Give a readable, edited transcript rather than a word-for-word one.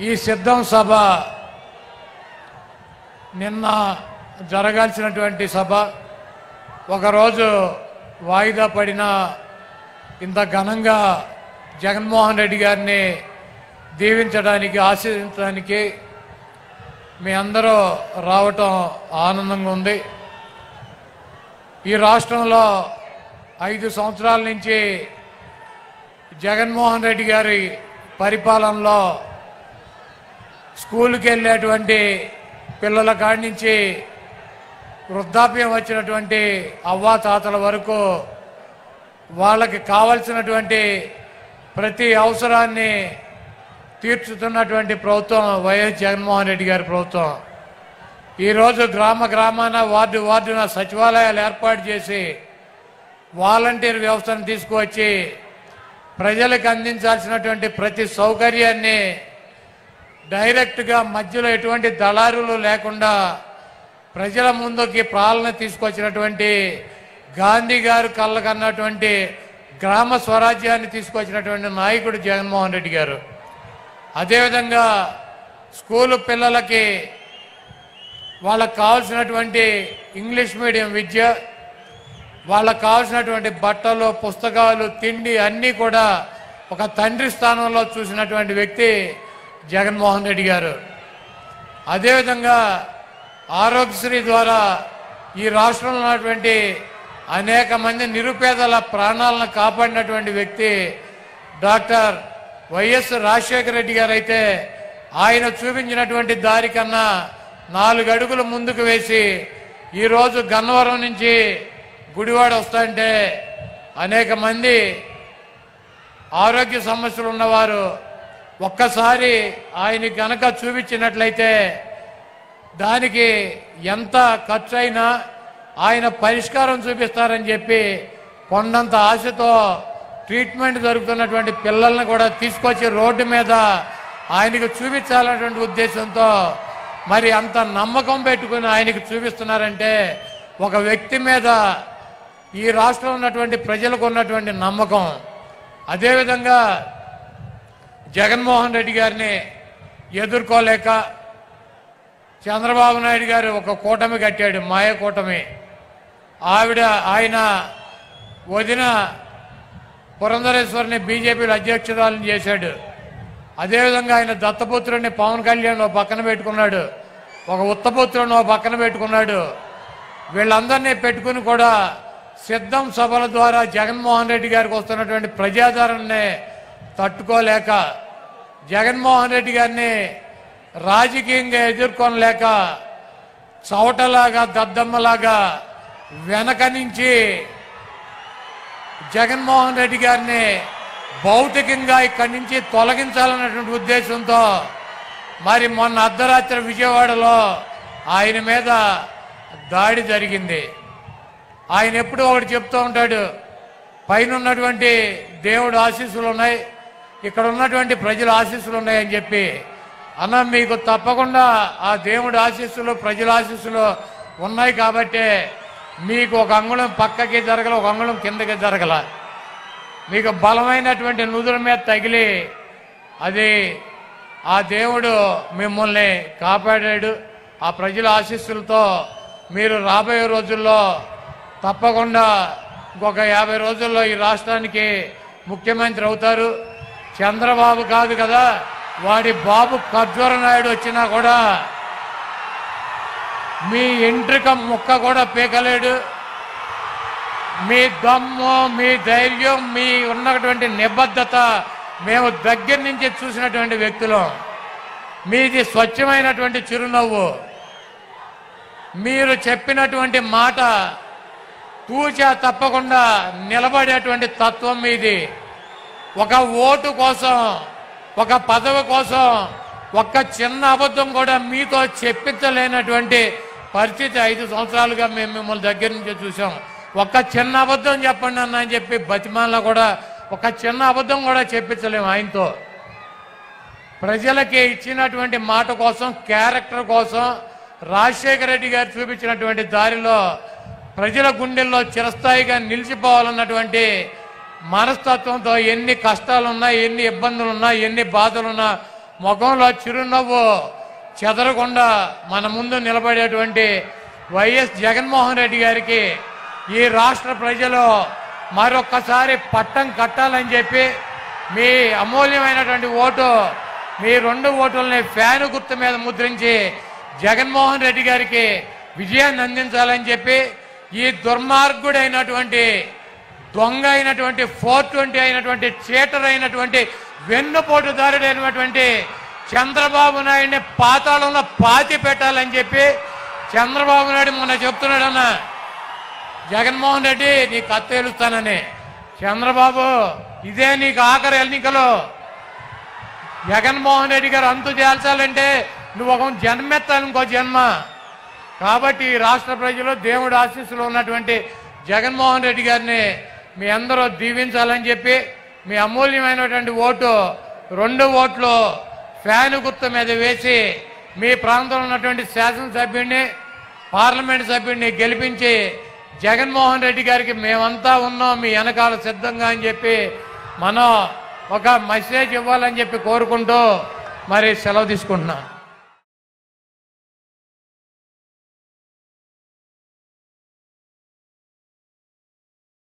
ఈ సిద్ధం సభ నిన్న జరగాల్సినటువంటి సభ ఒకరోజు వాయిదా పడిన ఇంత ఘనంగా జగన్మోహన్ రెడ్డి గారిని దీవించడానికి ఆశీర్వదించడానికి మీ అందరూ రావటం ఆనందంగా ఉంది. ఈ రాష్ట్రంలో 5 సంవత్సరాల నుంచి జగన్మోహన్ రెడ్డి గారి పరిపాలనలో స్కూల్కి వెళ్ళేటువంటి పిల్లల కాడి నుంచి వృద్ధాప్యం వచ్చినటువంటి అవ్వాతాతల వరకు వాళ్ళకి కావలసినటువంటి ప్రతి అవసరాన్ని తీర్చుతున్నటువంటి ప్రభుత్వం వైఎస్ జగన్మోహన్ రెడ్డి గారి ప్రభుత్వం. ఈరోజు గ్రామాన వార్డున సచివాలయాలు ఏర్పాటు చేసి వాలంటీర్ వ్యవస్థను తీసుకువచ్చి ప్రజలకు అందించాల్సినటువంటి ప్రతి సౌకర్యాన్ని డైరెక్ట్గా మధ్యలో ఎటువంటి దళారులు లేకుండా ప్రజల ముందుకి పాలన తీసుకొచ్చినటువంటి గాంధీ గారు కళ్ళకన్నటువంటి గ్రామ స్వరాజ్యాన్ని తీసుకొచ్చినటువంటి నాయకుడు జగన్మోహన్ రెడ్డి గారు. అదేవిధంగా స్కూలు పిల్లలకి వాళ్ళకు కావాల్సినటువంటి ఇంగ్లీష్ మీడియం విద్య, వాళ్ళకు కావాల్సినటువంటి బట్టలు, పుస్తకాలు, తిండి అన్నీ కూడా ఒక తండ్రి స్థానంలో చూసినటువంటి వ్యక్తి జగన్మోహన్ రెడ్డి గారు. అదేవిధంగా ఆరోగ్యశ్రీ ద్వారా ఈ రాష్ట్రంలో ఉన్నటువంటి అనేక మంది నిరుపేదల ప్రాణాలను కాపాడినటువంటి వ్యక్తి డాక్టర్ వైఎస్ రాజశేఖర రెడ్డి గారు. అయితే ఆయన చూపించినటువంటి దారి కన్నా 4 అడుగులు ముందుకు వేసి ఈరోజు గన్నవరం నుంచి గుడివాడ వస్తుంటే అనేక మంది ఆరోగ్య సమస్యలు ఉన్నవారు ఒక్కసారి ఆయన కనుక చూపించినట్లయితే దానికి ఎంత ఖర్చు అయినా ఆయన పరిష్కారం చూపిస్తారని చెప్పి కొండంత ఆశతో ట్రీట్మెంట్ జరుగుతున్నటువంటి పిల్లల్ని కూడా తీసుకొచ్చి రోడ్డు మీద ఆయనకు చూపించాలన్నటువంటి ఉద్దేశంతో మరి అంత నమ్మకం పెట్టుకుని ఆయనకు చూపిస్తున్నారంటే ఒక వ్యక్తి మీద ఈ రాష్ట్రంలో ఉన్నటువంటి ప్రజలకు ఉన్నటువంటి నమ్మకం. అదేవిధంగా జగన్మోహన్ రెడ్డి గారిని ఎదుర్కోలేక చంద్రబాబు నాయుడు గారు ఒక కూటమి కట్టాడు, మాయ కూటమి. ఆయన వదిన పురంధరేశ్వరిని బీజేపీలో అధ్యక్షురాలను చేశాడు. అదేవిధంగా ఆయన దత్తపుత్రుడిని పవన్ కళ్యాణ్ పక్కన పెట్టుకున్నాడు, ఒక ఉత్తపుత్రుడిని పక్కన పెట్టుకున్నాడు. వీళ్ళందరినీ పెట్టుకుని కూడా సిద్ధం సభల ద్వారా జగన్మోహన్ రెడ్డి గారికి వస్తున్నటువంటి ప్రజాదరణని తట్టుకోలేక జగన్మోహన్ రెడ్డి గారిని రాజకీయంగా ఎదుర్కొనలేక చవటలాగా దద్దమ్మలాగా వెనక నుంచి జగన్మోహన్ రెడ్డి గారిని భౌతికంగా ఇక్కడి నుంచి తొలగించాలన్నటువంటి ఉద్దేశంతో మరి మొన్న అర్ధరాత్రి విజయవాడలో ఆయన మీద దాడి జరిగింది. ఆయన ఎప్పుడూ ఒకటి చెప్తూ ఉంటాడు, పైన ఉన్నటువంటి దేవుడు ఆశీస్సులు ఉన్నాయి, ఇక్కడ ఉన్నటువంటి ప్రజల ఆశీస్సులు ఉన్నాయని చెప్పి. అన్న మీకు తప్పకుండా ఆ దేవుడి ఆశీస్సులు ప్రజల ఆశీస్సులు ఉన్నాయి కాబట్టి మీకు ఒక అంగుళం పక్కకి జరగల, ఒక అంగుళం కిందకి జరగల. మీకు బలమైనటువంటి నుదుల మీద తగిలి అది ఆ దేవుడు మిమ్మల్ని కాపాడాడు. ఆ ప్రజల ఆశీస్సులతో మీరు రాబోయే రోజుల్లో తప్పకుండా ఇంకొక 50 రోజుల్లో ఈ రాష్ట్రానికి ముఖ్యమంత్రి అవుతారు. చంద్రబాబు కాదు కదా, వాడి బాబు ఖర్జూర నాయుడు వచ్చినా కూడా మీ ఎంట్రిక ముక్క కూడా పీకలేడు. మీ దమ్ము, మీ ధైర్యం, మీ ఉన్నటువంటి నిబద్ధత మేము దగ్గర నుంచి చూసినటువంటి వ్యక్తులం. మీది స్వచ్ఛమైనటువంటి చిరునవ్వు. మీరు చెప్పినటువంటి మాట తూచా తప్పకుండా నిలబడేటువంటి తత్వం మీది. ఒక ఓటు కోసం, ఒక పదవి కోసం ఒక్క చిన్న అబద్ధం కూడా మీతో చెప్పించలేనటువంటి పరిస్థితి 5 సంవత్సరాలుగా మేము మిమ్మల్ని దగ్గర నుంచి చూసాం. ఒక్క చిన్న అబద్ధం చెప్పండి అన్న అని చెప్పి బతిమాలలో కూడా ఒక చిన్న అబద్ధం కూడా చెప్పించలేము ఆయనతో. ప్రజలకి ఇచ్చినటువంటి మాట కోసం, క్యారెక్టర్ కోసం రాజశేఖర రెడ్డి గారు చూపించినటువంటి దారిలో ప్రజల గుండెల్లో చిరస్థాయిగా నిలిచిపోవాలన్నటువంటి మనస్తత్వంతో ఎన్ని కష్టాలున్నా, ఎన్ని ఇబ్బందులున్నా, ఎన్ని బాధలున్నా ముఖంలో చిరునవ్వు చెదరకుండా మన ముందు నిలబడేటువంటి వైఎస్ జగన్మోహన్ రెడ్డి గారికి ఈ రాష్ట్ర ప్రజలు మరొక్కసారి పట్టం కట్టాలని చెప్పి మీ అమూల్యమైనటువంటి ఓటు, మీ 2 ఓటుల్ని ఫ్యాను గుర్తు మీద ముద్రించి జగన్మోహన్ రెడ్డి గారికి విజయాన్ని అందించాలని చెప్పి ఈ దుర్మార్గుడైనటువంటి దొంగ అయినటువంటి 420 అయినటువంటి చీటర్ అయినటువంటి వెన్నుపోటుదారుడైనటువంటి చంద్రబాబు నాయుడిని పాతాళంలో పాతి పెట్టాలని చెప్పి చంద్రబాబు నాయుడు మొన్న చెప్తున్నాడన్న, జగన్మోహన్ రెడ్డి నీకు కత్తి ఏలుస్తానని. చంద్రబాబు ఇదే నీకు ఆఖరి ఎన్నికలు. జగన్మోహన్ రెడ్డి గారు అంతు చేల్చాలంటే నువ్వు ఒక జన్మెత్తాలి, ఇంకో జన్మ. కాబట్టి రాష్ట్ర ప్రజలు దేవుడు ఆశీస్సులు ఉన్నటువంటి జగన్మోహన్ రెడ్డి గారిని మీ అందరూ దీవించాలని చెప్పి మీ అమూల్యమైనటువంటి ఓటు 2 ఓట్లు ఫ్యాను గుర్తు మీద వేసి మీ ప్రాంతంలో ఉన్నటువంటి శాసనసభ్యుడిని, పార్లమెంట్ సభ్యుడిని గెలిపించి జగన్మోహన్ రెడ్డి గారికి మేమంతా ఉన్నాం మీ వెనకాల సిద్ధంగా అని చెప్పి మనం ఒక మెసేజ్ ఇవ్వాలని చెప్పి కోరుకుంటూ మరి సెలవు తీసుకుంటున్నాను.